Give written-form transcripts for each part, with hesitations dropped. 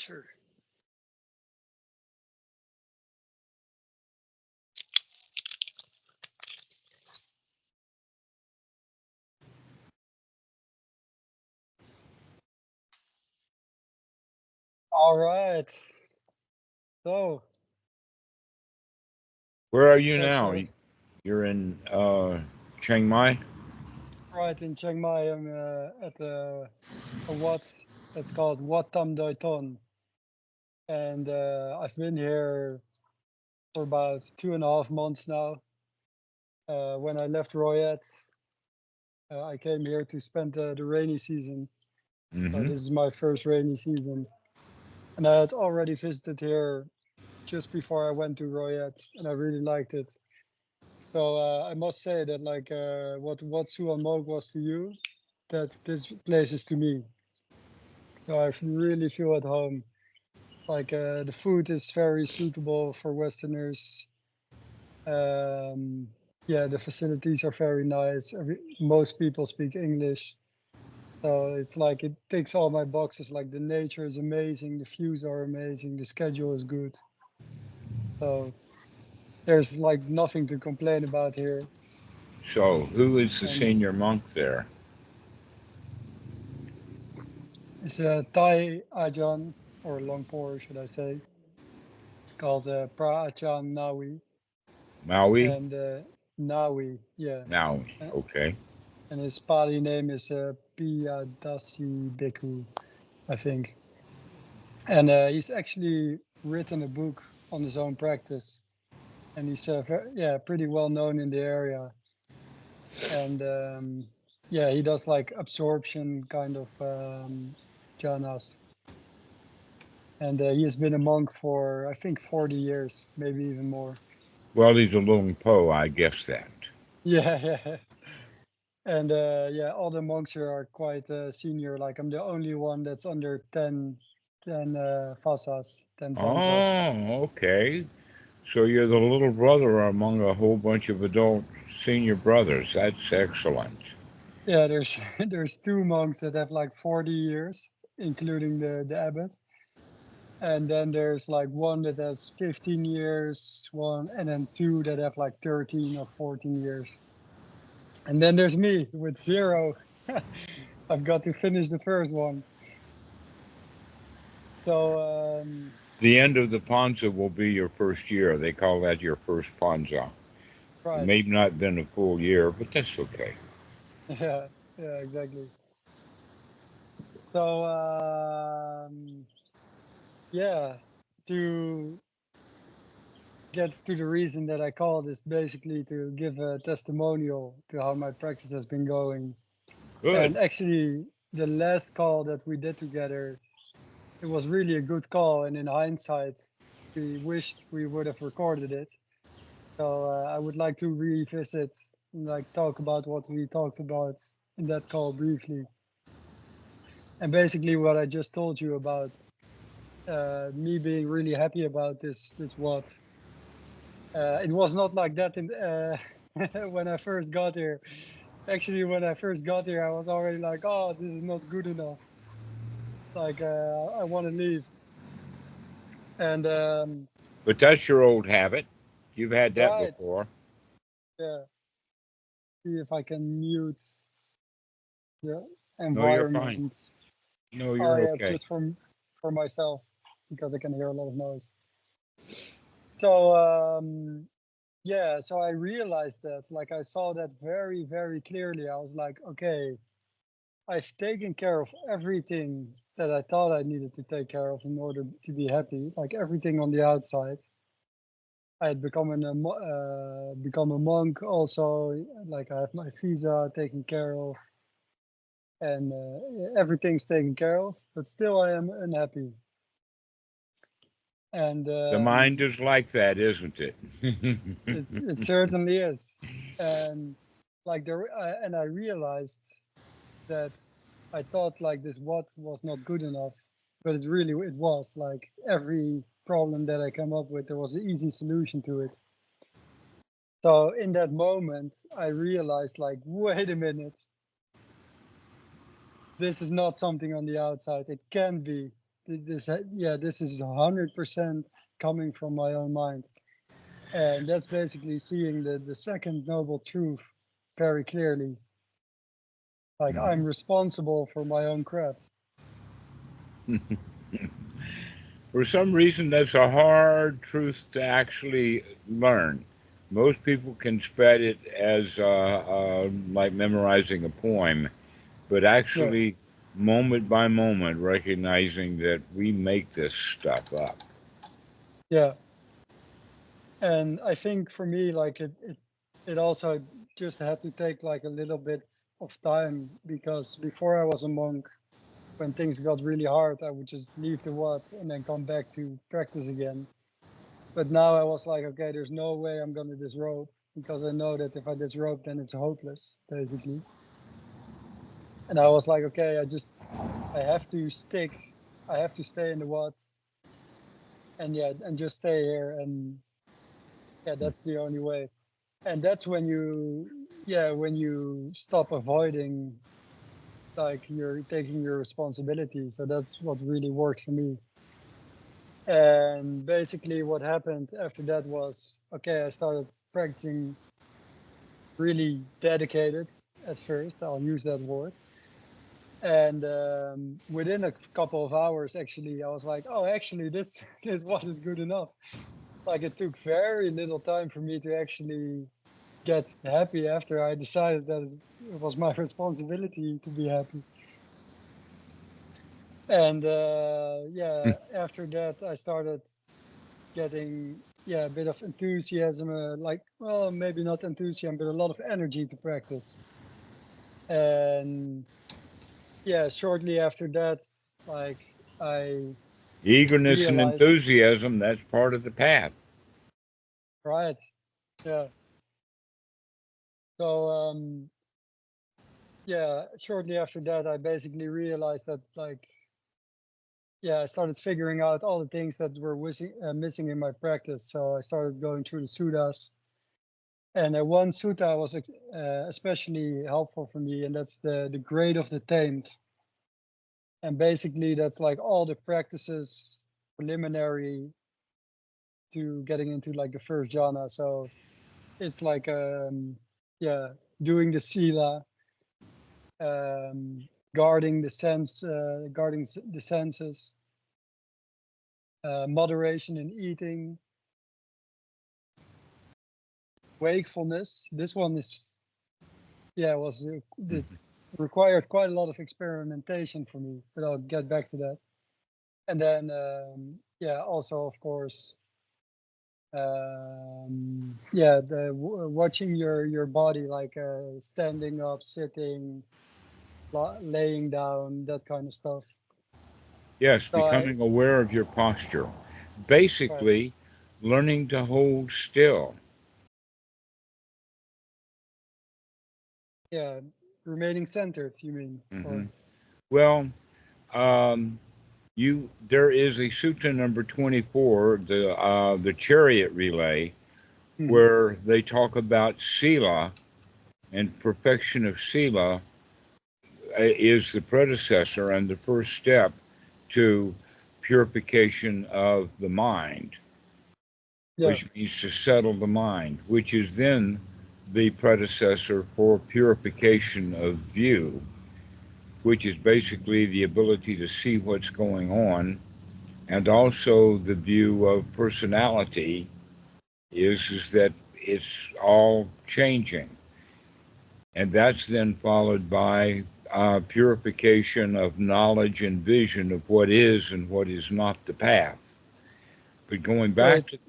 Sure. All right. So, Where are you now? pleasure. You're in Chiang Mai? Right in Chiang Mai, I'm at a Wat. It's called Wat Tam Doi Ton, and I've been here for about 2.5 months now. When I left Royat, I came here to spend the rainy season. So Mm-hmm. this is my first rainy season, and I had already visited here just before I went to Royat, and I really liked it. So I must say that like what Suan Mok was to you, that this place is to me. So I really feel at home. Like the food is very suitable for Westerners. Um, yeah, the facilities are very nice. Most people speak English. So it's like it ticks all my boxes. Like the nature is amazing, the views are amazing, the schedule is good. So there's like nothing to complain about here. So, who is the And senior monk there? it's a Thai Ajahn, or Longpor, should I say, called Phra Nawi. Maui? And Nawi, yeah. Maui. Uh, Okay. And his Pali name is Piyadasi Bhikkhu, I think. And he's actually written a book on his own practice. And he's yeah, pretty well known in the area. And yeah, he does like absorption kind of jhanas. And he has been a monk for, I think, 40 years, maybe even more. Well, he's a Lung Po, I guess that. Yeah, yeah. And yeah, all the monks here are quite senior. Like I'm the only one that's under 10 fasas, 10 panzas. Oh, okay. So you're the little brother among a whole bunch of adult senior brothers. That's excellent. Yeah, there's there's two monks that have like 40 years, including the abbot. And then there's like one that has 15 years, one, and then two that have like 13 or 14 years. And then there's me with zero. I've got to finish the first one. So The end of the Panza will be your first year. They call that your first Panza. It right. may not have been a full year, but that's okay. Yeah, yeah, exactly. So yeah, to get to the reason that I called is basically to give a testimonial to how my practice has been going. Good. And actually, the last call that we did together, it was really a good call. And in hindsight, we wished we would have recorded it. So I would like to revisit and like talk about what we talked about in that call briefly. And basically, what I just told you about me being really happy about this what. It was not like that in when I first got here. Actually, when I first got here, I was already like, "Oh, this is not good enough. Like, I want to leave." And But that's your old habit. You've had that right, before. yeah. See if I can mute the No, you're fine. environment. No, Oh you're yeah, it's okay. just for myself because I can hear a lot of noise. So yeah, so I realized that, like, I saw that very, very clearly. I was like, okay, I've taken care of everything that I thought I needed to take care of in order to be happy, like everything on the outside. I had become a monk also, like I have my visa taken care of, and everything's taken care of, but still I am unhappy. And The mind is like that, isn't it? it certainly is. And like and I realized that I thought like this what was not good enough, but it was like every problem that I come up with, there was an easy solution to it. So in that moment, I realized like, wait a minute, this is not something on the outside. It can be. this is 100% coming from my own mind. And that's basically seeing the second noble truth very clearly. Like, I'm responsible for my own crap. For some reason, that's a hard truth to actually learn. Most people can spread it as like memorizing a poem, but actually, moment by moment, recognizing that we make this stuff up. Yeah. And I think for me, like it also just had to take like a little bit of time, because before I was a monk, when things got really hard, I would just leave the wat and then come back to practice again. But now I was like, okay, there's no way I'm going to disrobe, because I know that if I disrobe, then it's hopeless, basically. And I was like, okay, I have to stay in the wat, and just stay here. And that's the only way. And that's when you stop avoiding, like, you're taking your responsibility. So that's what really worked for me. And basically what happened after that was, okay, I started practicing really dedicated at first. I'll use that word. And within a couple of hours, actually, I was like, oh, actually, this what is good enough. Like, it took very little time for me to actually get happy after I decided that it was my responsibility to be happy. And after that, I started getting a bit of enthusiasm, well, maybe not enthusiasm, but a lot of energy to practice. And shortly after that, like, I Eagerness and realized, enthusiasm, that's part of the path. right, yeah. So shortly after that, I basically realized that, like, I started figuring out all the things that were missing in my practice. So I started going through the suttas. And one sutta was especially helpful for me, and that's the grade of the tamed. And basically, that's like all the practices preliminary to getting into like the first jhana. So it's like doing the sila, guarding the senses, moderation in eating, wakefulness. This one required quite a lot of experimentation for me, but I'll get back to that. And then also, of course, watching your body, like standing up, sitting, laying down, that kind of stuff. Yes, So becoming aware of your posture. Basically, learning to hold still. remaining centered, you mean? Mm-hmm. Well, there is a sutta number 24, the chariot relay, where they talk about sila, and perfection of sila is the predecessor and the first step to purification of the mind, which means to settle the mind, which is then the predecessor for purification of view, which is basically the ability to see what's going on, and also the view of personality is that it's all changing. And that's then followed by purification of knowledge and vision of what is and what is not the path. But going back to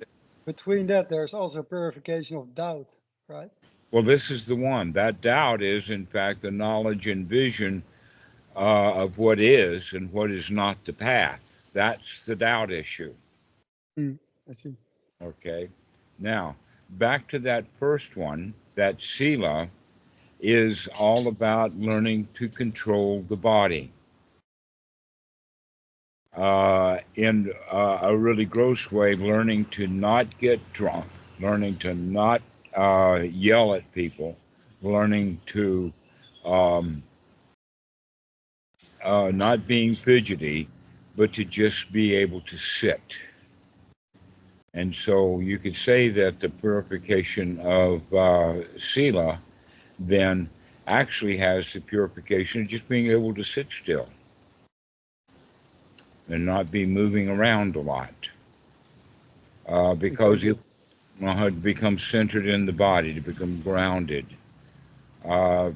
between that, there's also purification of doubt, right? well, this is the one. That doubt is, in fact, the knowledge and vision of what is and what is not the path. That's the doubt issue. I see. Okay. Now, back to that first one, that sila is all about learning to control the body. In a really gross way, learning to not get drunk, learning to not yell at people, learning to not being fidgety, but to just be able to sit. And so you could say that the purification of sila then actually has the purification of just being able to sit still and not be moving around a lot. Because Exactly. it becomes centered in the body, to become grounded. Uh,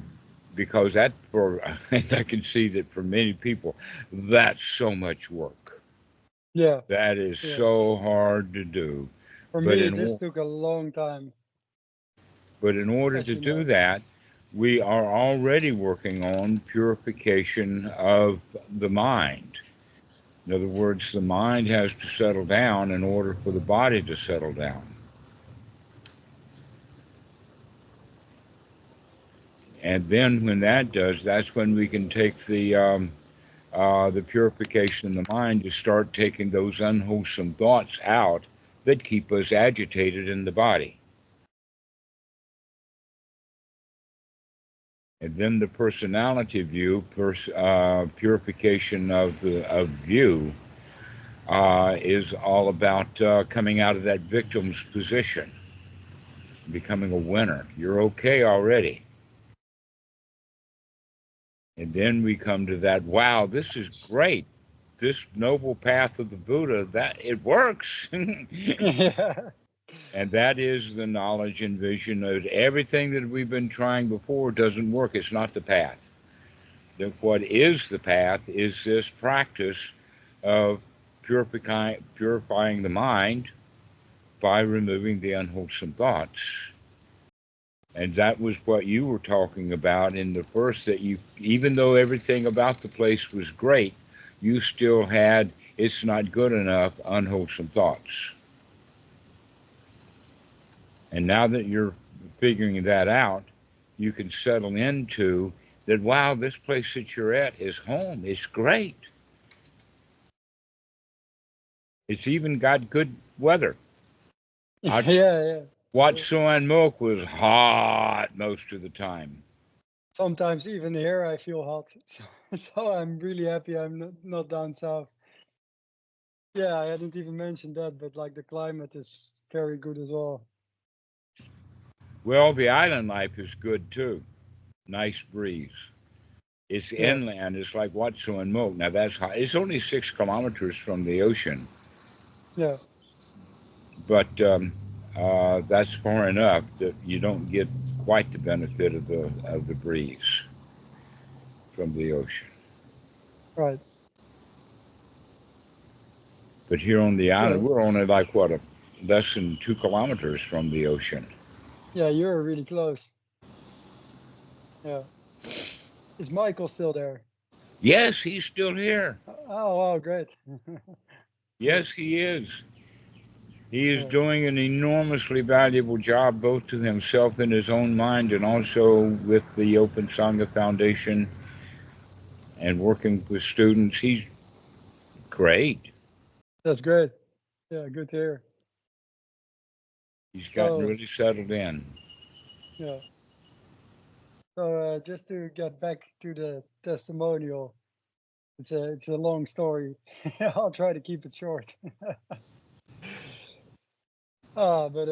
because that, for I can see that for many people, that's so much work. Yeah. That is Yeah. so hard to do. For But me, in this took a long time, but in order as to you do know. that, we are already working on purification of the mind. In other words, the mind has to settle down in order for the body to settle down. And then when that does, that's when we can take the purification of the mind to start taking those unwholesome thoughts out that keep us agitated in the body. And then the personality view, purification of view, is all about coming out of that victim's position, becoming a winner. You're okay already. And then we come to that, wow, this is great. This noble path of the Buddha, that it works. Yeah. And that is the knowledge and vision of everything that we've been trying before doesn't work. It's not the path. What is the path is this practice of purifying the mind by removing the unwholesome thoughts. And that was what you were talking about in the first, that you, even though everything about the place was great, you still had, it's not good enough, unwholesome thoughts. And now that you're figuring that out, you can settle into that, wow, this place that you're at is home. It's great. It's even got good weather. Yeah. I, Yeah. Wat Sure. Suan Milk was hot most of the time. Sometimes even here I feel hot. So I'm really happy I'm not down south. Yeah, I hadn't even mentioned that, but like the climate is very good as well. Well, the island life is good too. Nice breeze. It's Yeah. inland. It's like Wat Suan Milk. Now that's hot. It's only 6 kilometers from the ocean, Yeah. but that's far enough that you don't get quite the benefit of the breeze from the ocean. Right. But here on the Yeah. island, we're only like what, less than 2 kilometers from the ocean. Yeah, you're really close. Yeah. Is Michael still there? Yes, he's still here. Oh, wow, great. Cool. Yes, he is. He is Yeah. doing an enormously valuable job, both to himself in his own mind and also with the Open Sangha Foundation and working with students. He's great. That's great. Yeah, good to hear. He's gotten So, really settled in. yeah. So, just to get back to the testimonial, it's a long story. I'll try to keep it short. But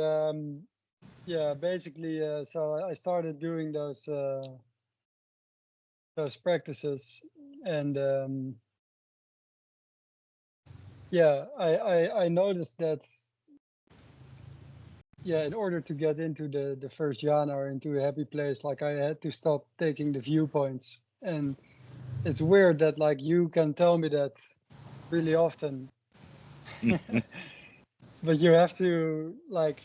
yeah, basically, so I started doing those practices, and yeah, I noticed that, yeah, in order to get into the first jhana or into a happy place, like I had to stop taking the viewpoints. And it's weird that like you can tell me that really often, but you have to like,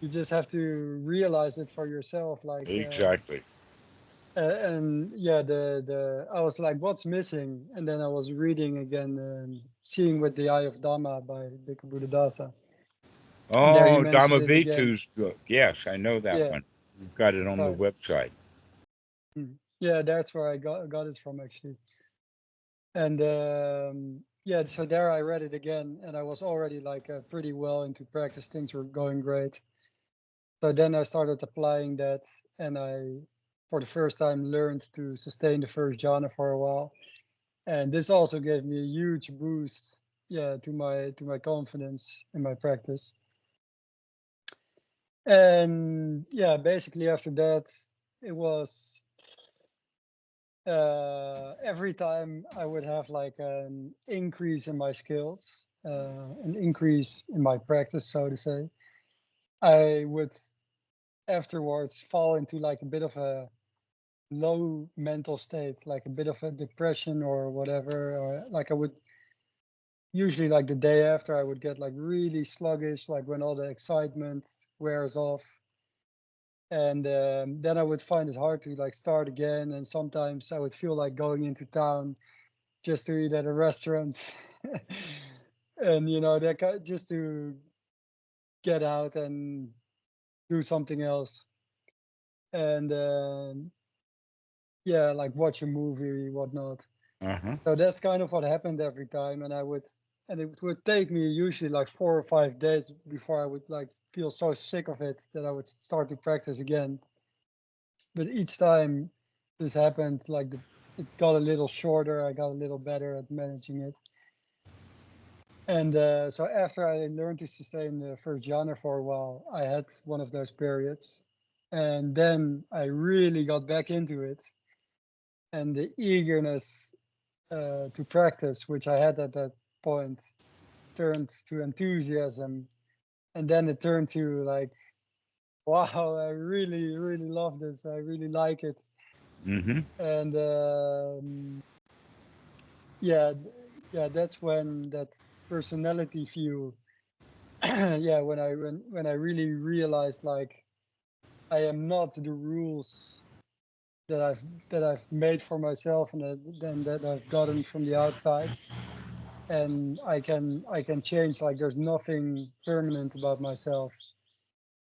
you just have to realize it for yourself, like Exactly. and yeah, the I was like, what's missing? And then I was reading again, Seeing with the Eye of Dhamma by Bhikkhu Buddhadasa, and there he Oh, mentioned it again. Dhamavitu's book. Yes, I know that Yeah, one. We've got it on the right. website. Yeah, that's where I got it from actually. And yeah, so there I read it again, and I was already like pretty well into practice. Things were going great. So then I started applying that, and I, for the first time, learned to sustain the first jhana for a while. And this also gave me a huge boost, to my confidence in my practice. And basically after that, it was every time I would have like an increase in my skills, an increase in my practice, so to say, I would afterwards fall into like a bit of a low mental state, like a bit of a depression or whatever, or like I would usually, like the day after, I would get like really sluggish, like when all the excitement wears off. And then I would find it hard to like start again. And sometimes I would feel like going into town just to eat at a restaurant. And that just to get out and do something else. And like watch a movie, whatnot. Uh-huh. So that's kind of what happened every time. And it would take me usually like 4 or 5 days before I would like feel so sick of it that I would start to practice again. But each time this happened, like it got a little shorter. I got a little better at managing it. And so after I learned to sustain the first jhana for a while, I had one of those periods. And then I really got back into it. And the eagerness to practice, which I had at that point, turned to enthusiasm. And then it turned to like, wow, I really, really love this. I really like it. Mm-hmm. And that's when that personality view, when I really realized like I am not the rules that I've made for myself and that I've gotten from the outside, and I can change. Like there's nothing permanent about myself.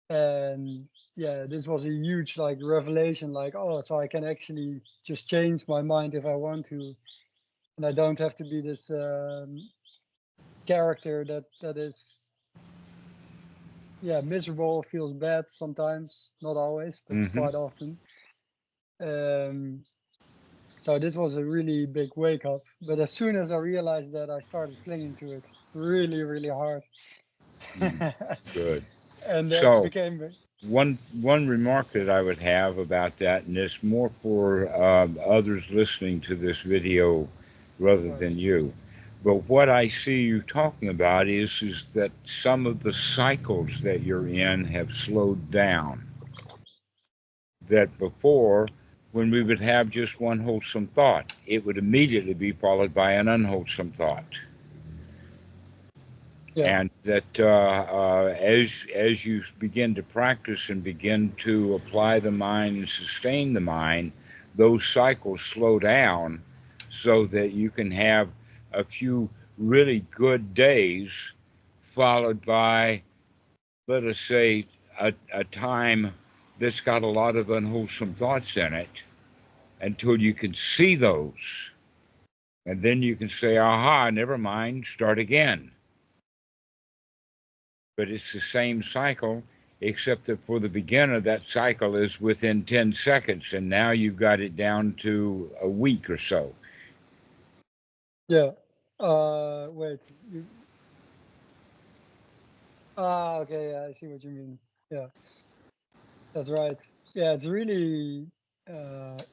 And this was a huge like revelation, like, oh, so I can actually just change my mind if I want to, and I don't have to be this character that is miserable, feels bad sometimes, not always, but Mm-hmm. quite often. So this was a really big wake up. But as soon as I realized that, I started clinging to it really, really hard. Good. And that So became one remark that I would have about that, and it's more for others listening to this video rather right. than you. But what I see you talking about is that some of the cycles that you're in have slowed down. That before, when we would have just one wholesome thought, it would immediately be followed by an unwholesome thought. Yeah. And that as you begin to practice and begin to apply the mind and sustain the mind, those cycles slow down so that you can have a few really good days followed by, let us say, a time that's got a lot of unwholesome thoughts in it until you can see those. And then you can say, aha, never mind, start again. But it's the same cycle, except that for the beginner, that cycle is within 10 seconds, and now you've got it down to a week or so. Yeah. Wait. Okay. Yeah, I see what you mean. Yeah, that's right. Yeah, it's really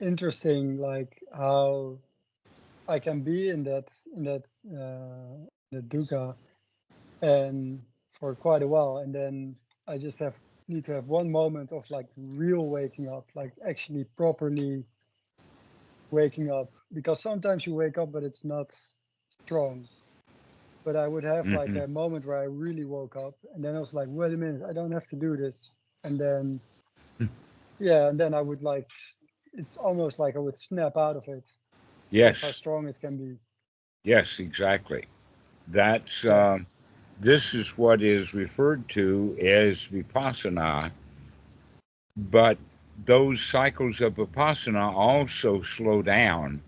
interesting, like how I can be in the dukkha and for quite a while, and then I just need to have one moment of like real waking up, like actually properly waking up, because sometimes you wake up but it's not strong. But I would have like Mm-hmm. a moment where I really woke up, and then I was like, wait a minute, I don't have to do this. And then and then I would like it's almost like I would snap out of it. That's how Yes, strong it can be. yes, exactly. That's Yeah. this is what is referred to as vipassana, but those cycles of vipassana also slow down.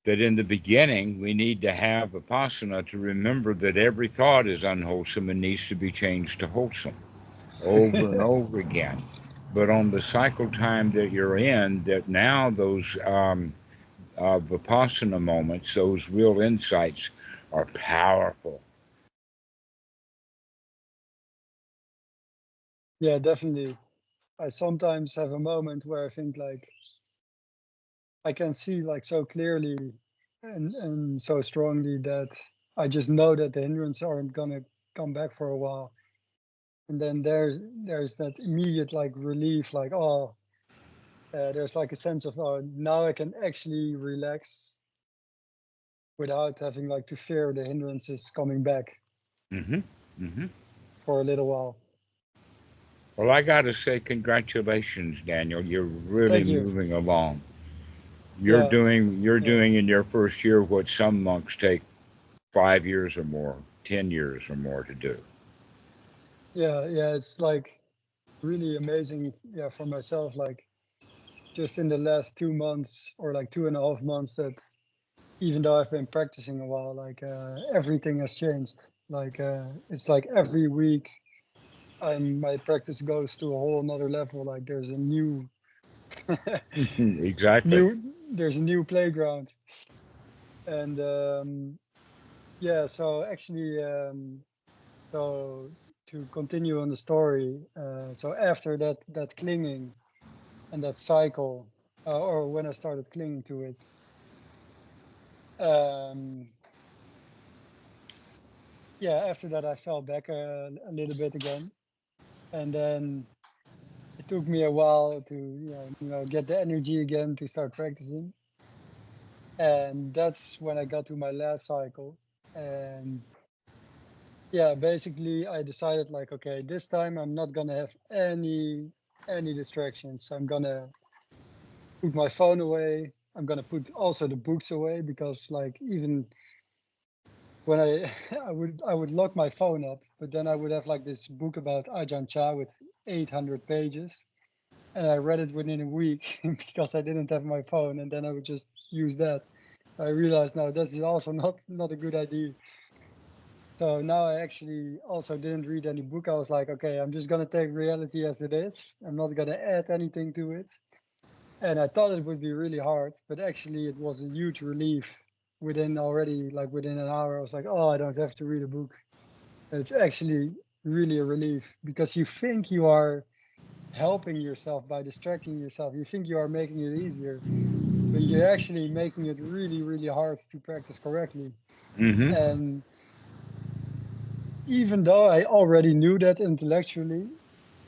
That in the beginning we need to have vipassana to remember that every thought is unwholesome and needs to be changed to wholesome over and over again. But on the cycle time that you're in, that now those Vipassana moments, those real insights are powerful. Yeah, definitely. I sometimes have a moment where I think like I can see like so clearly and so strongly that I just know that the hindrances aren't gonna come back for a while. And then there's that immediate like relief, like there's like a sense of now I can actually relax without having like to fear the hindrances coming back Hmm. Hmm. for a little while. Well, I got to say, congratulations, Daniel. You're really Thank you. moving along. Yeah, You're yeah, doing in your first year what some monks take 5 years or more, 10 years or more to do. yeah. It's like really amazing. Yeah, for myself, like just in the last 2 months or like 2.5 months, that even though I've been practicing a while, like everything has changed. Like it's like every week my practice goes to a whole another level. Like there's a new Exactly. there's a new playground. And yeah, so actually so to continue on the story, so after that clinging and that cycle, or when I started clinging to it, um yeah, after that I fell back a little bit again. And then it took me a while to get the energy again to start practicing. And that's when I got to my last cycle. And yeah, basically I decided like, okay, this time I'm not gonna have any distractions. I'm gonna put my phone away. I'm gonna put also the books away, because like even when I I would lock my phone up, but then I would have like this book about Ajahn Chah with 800 pages, and I read it within a week because I didn't have my phone, and then I would just use that. I realized now this is also not a good idea. So now I actually also didn't read any book. I was like, okay, I'm just gonna take reality as it is. I'm not gonna add anything to it. And I thought it would be really hard, but actually it was a huge relief within an hour. I was like, oh, I don't have to read a book. It's actually really a relief, because you think you are helping yourself by distracting yourself. You think you are making it easier, but you're actually making it really, really hard to practice correctly. Hmm. And even though I already knew that intellectually,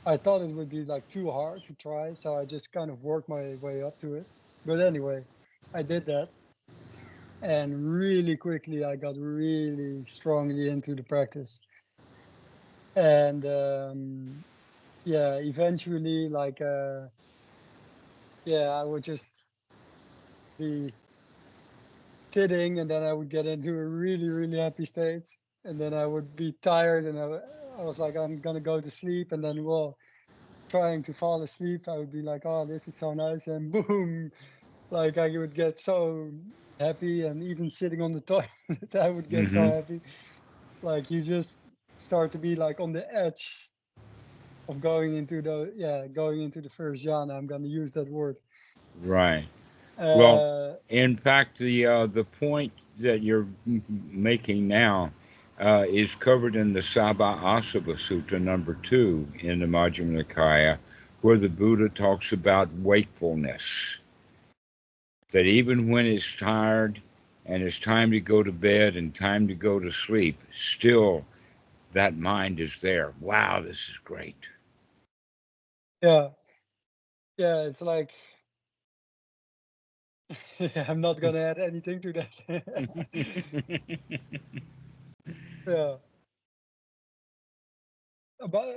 I thought it would be like too hard to try. So I just kind of worked my way up to it. But anyway, I did that. And really quickly, I got really strongly into the practice. And yeah, eventually, like, yeah, I would just be sitting, and then I would get into a really, really happy state. And then I would be tired, and I was like, I'm gonna go to sleep. And then, well, trying to fall asleep, I would be like, oh, this is so nice. And boom, like I would get so happy. And even sitting on the toilet, I would get so Hmm. happy. Like you just start to be like on the edge of going into the first jhana. I'm gonna use that word. Right. Well, Uh, in fact, the point that you're making now is covered in the Sabha Asava Sutta number 2 in the Majjhima Nikaya, where the Buddha talks about wakefulness. That even when it's tired and it's time to go to bed and time to go to sleep, still that mind is there. Wow, this is great. yeah, yeah, it's like yeah, I'm not gonna add anything to that. Yeah, about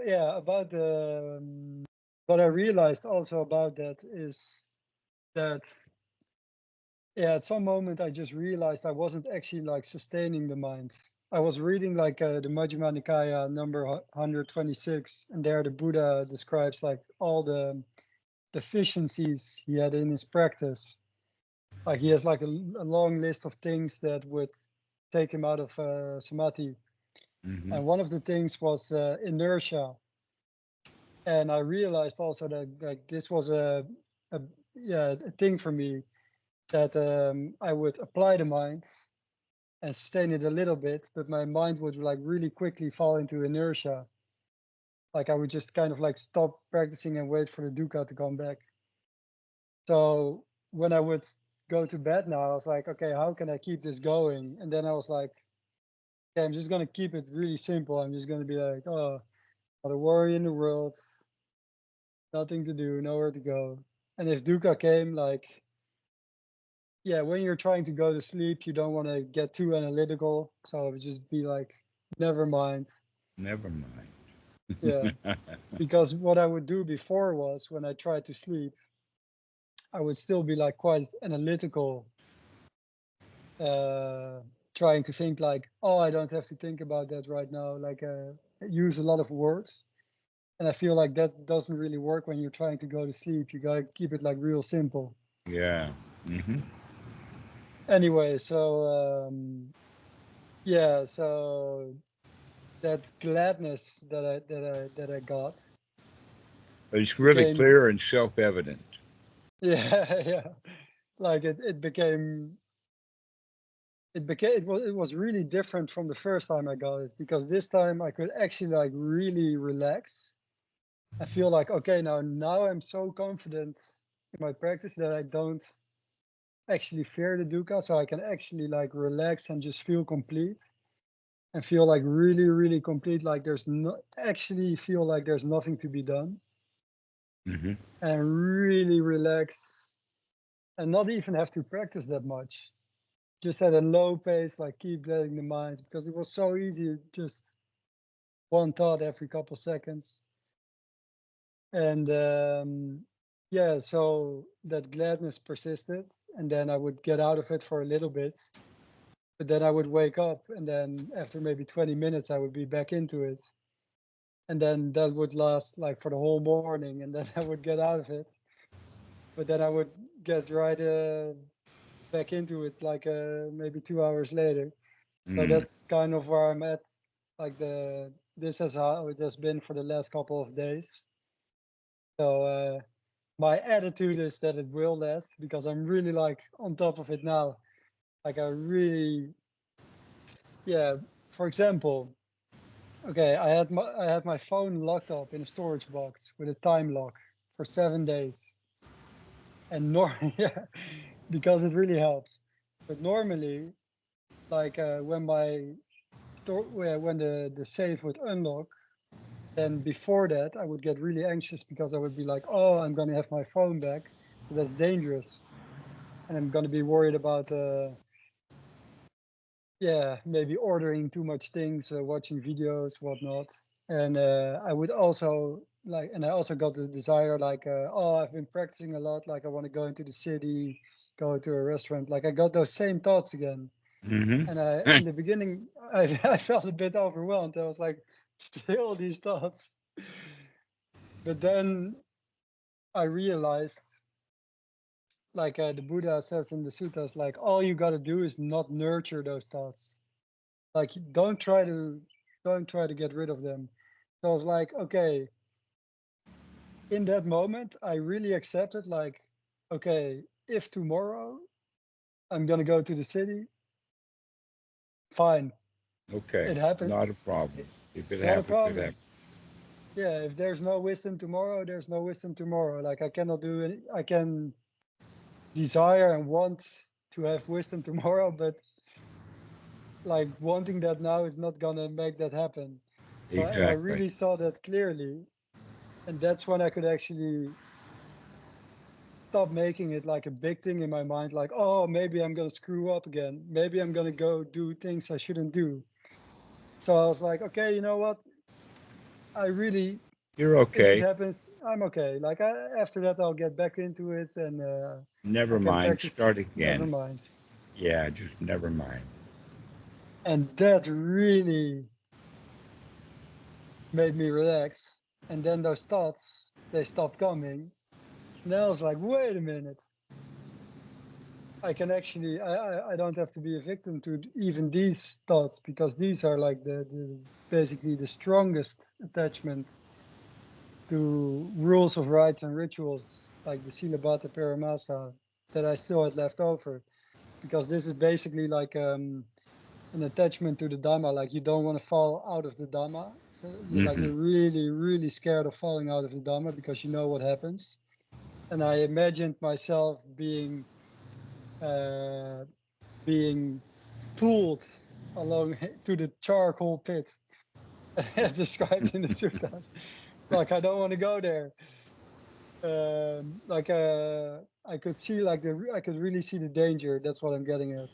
what I realized also about that is that yeah, at some moment I just realized I wasn't actually like sustaining the mind. I was reading like the Majjhima Nikaya number 126, and there the Buddha describes like all the deficiencies he had in his practice. Like he has like a long list of things that would take him out of samadhi. Hmm. And one of the things was inertia. And I realized also that like this was a yeah a thing for me, that I would apply the mind and sustain it a little bit, but my mind would like really quickly fall into inertia. Like I would just kind of like stop practicing and wait for the dukkha to come back. So when I would go to bed now, I was like, okay, how can I keep this going? And then I was like, okay, I'm just gonna keep it really simple. I'm just gonna be like, oh, not a worry in the world, nothing to do, nowhere to go. And if dukkha came, like, yeah, when you're trying to go to sleep, you don't want to get too analytical. So I would just be like, never mind. Never mind. Yeah. Because what I would do before was when I tried to sleep, I would still be like quite analytical, uh, trying to think like, oh, I don't have to think about that right now. Like, use a lot of words. And I feel like that doesn't really work when you're trying to go to sleep. You gotta keep it like real simple. Yeah. Hmm. Anyway, so yeah, so that gladness that I got It's really became, clear and self-evident. yeah, yeah, like it was really different from the first time I got it, because this time I could actually like really relax. I feel like, okay, now I'm so confident in my practice that I don't actually fear the dukkha, so I can actually like relax and just feel complete and feel like really, really complete. Like there's no actually feel like there's nothing to be done, Hmm. and really relax and not even have to practice that much. Just at a low pace, like keep letting the mind, because it was so easy, just one thought every couple seconds. And yeah, so that gladness persisted, and then I would get out of it for a little bit, but then I would wake up, and then after maybe 20 minutes, I would be back into it. And then that would last like for the whole morning, and then I would get out of it, but then I would get right back into it like maybe 2 hours later. So Mm. that's kind of where I'm at. Like this is how it has been for the last couple of days. So my attitude is that it will last, because I'm really like on top of it now. Like I really, yeah. For example, okay, I had my phone locked up in a storage box with a time lock for 7 days, and yeah, because it really helps. But normally, like when my when the safe would unlock, then before that I would get really anxious, because I would be like, oh, I'm gonna have my phone back, so that's dangerous, and I'm gonna be worried about yeah, maybe ordering too much things, watching videos, whatnot. And I would also like, and I also got the desire like, oh, I've been practicing a lot, like I want to go into the city, go to a restaurant. Like I got those same thoughts again. Hmm. And in the beginning, I felt a bit overwhelmed. I was like, still these thoughts. But then I realized, like the Buddha says in the suttas, like all you got to do is not nurture those thoughts. Like don't try to get rid of them. So I was like, okay, in that moment, I really accepted, like, okay, if tomorrow I'm gonna go to the city, fine, Okay. it happened. Not a problem. If it Not a happens, it problem. happens. Yeah, if there's no wisdom tomorrow, there's no wisdom tomorrow. Like I cannot do it. I can desire and want to have wisdom tomorrow, but like wanting that now is not gonna make that happen. So, and I Exactly. really saw that clearly, and that's when I could actually stop making it like a big thing in my mind, like, oh, maybe I'm gonna screw up again. Maybe I'm gonna go do things I shouldn't do. So I was like, okay, you know what? I really, You're if it okay. happens, I'm okay. Like after that, I'll get back into it, and I Never can mind. practice. Start Never again. mind. Yeah, just never mind. And that really made me relax. And then those thoughts, they stopped coming. And then I was like, wait a minute. I can actually, I don't have to be a victim to even these thoughts, because these are like the basically the strongest attachment to rules of rites and rituals, like the Silabata Paramasa. that I still had left over, because this is basically like an attachment to the Dhamma. Like you don't want to fall out of the Dhamma. So you're really, really scared of falling out of the Dhamma because you know what happens. And I imagined myself being pulled along to the charcoal pit, as described in the suttas. Like I don't want to go there. I could see I could really see the danger. That's what I'm getting at.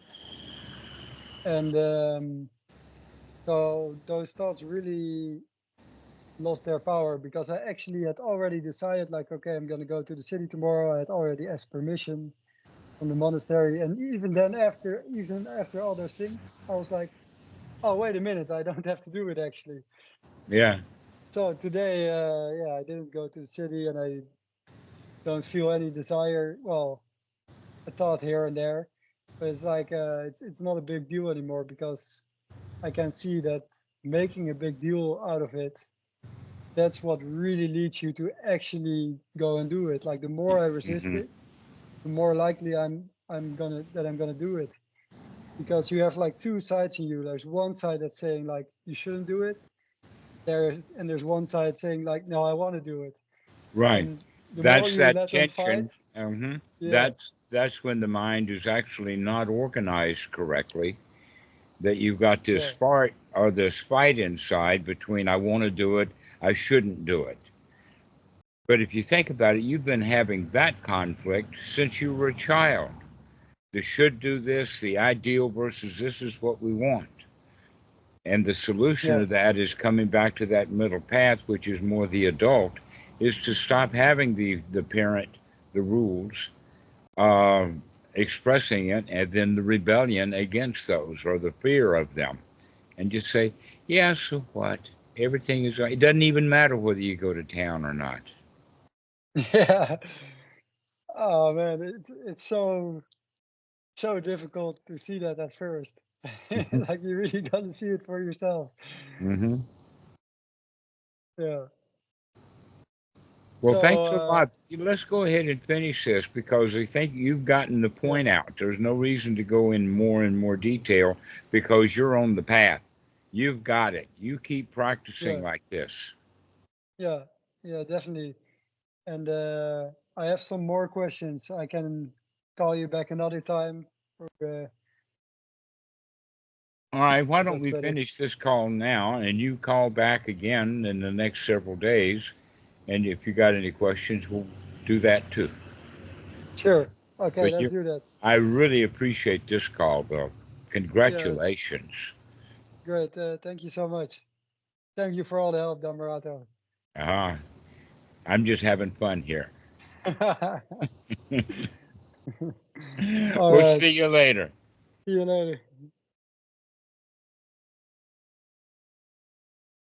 And so those thoughts really lost their power because I actually had already decided, like, okay, I'm going to go to the city tomorrow. I had already asked permission from the monastery, and even then, after all those things, I was like, oh, wait a minute, I don't have to do it actually. Yeah. So today, I didn't go to the city, and I don't feel any desire. Well, a thought here and there, but it's like it's not a big deal anymore because I can see that making a big deal out of it, that's what really leads you to actually go and do it. Like the more I resist it, the more likely I'm gonna do it. Because you have like two sides in you. There's one side that's saying like you shouldn't do it. There's one side saying like, no, I want to do it. Right. And the more That's you that let them tension. fight, yeah, That's when the mind is actually not organized correctly. That you've got this yeah, fight or this fight inside between I want to do it, I shouldn't do it. But if you think about it, you've been having that conflict since you were a child. The should do this, the ideal versus this is what we want. And the solution yeah, to that is coming back to that middle path, which is more the adult, is to stop having the parent, the rules, uh, expressing it, and then the rebellion against those or the fear of them, and just say, yeah, so what? Everything is right. It doesn't even matter whether you go to town or not. yeah. Oh man, it's so difficult to see that at first. Like you really got to see it for yourself. Mm-hmm. Yeah. Well, thanks a So lot. Let's go ahead and finish this because I think you've gotten the yeah, point out. There's no reason to go in more and more detail because you're on the path. You've got it. You keep practicing yeah, like this. yeah, yeah, definitely. And I have some more questions. I can call you back another time, or All right, why if don't that's we better. finish this call now and you call back again in the next several days? And if you got any questions, we'll do that too. Sure. Okay, But let's you, do that. I really appreciate this call, Bill. Yeah, Congratulations. great. Thank you so much. Thank you for all the help, Dhammarato. Uh, I'm just having fun here. All We'll right. see you later. See you later.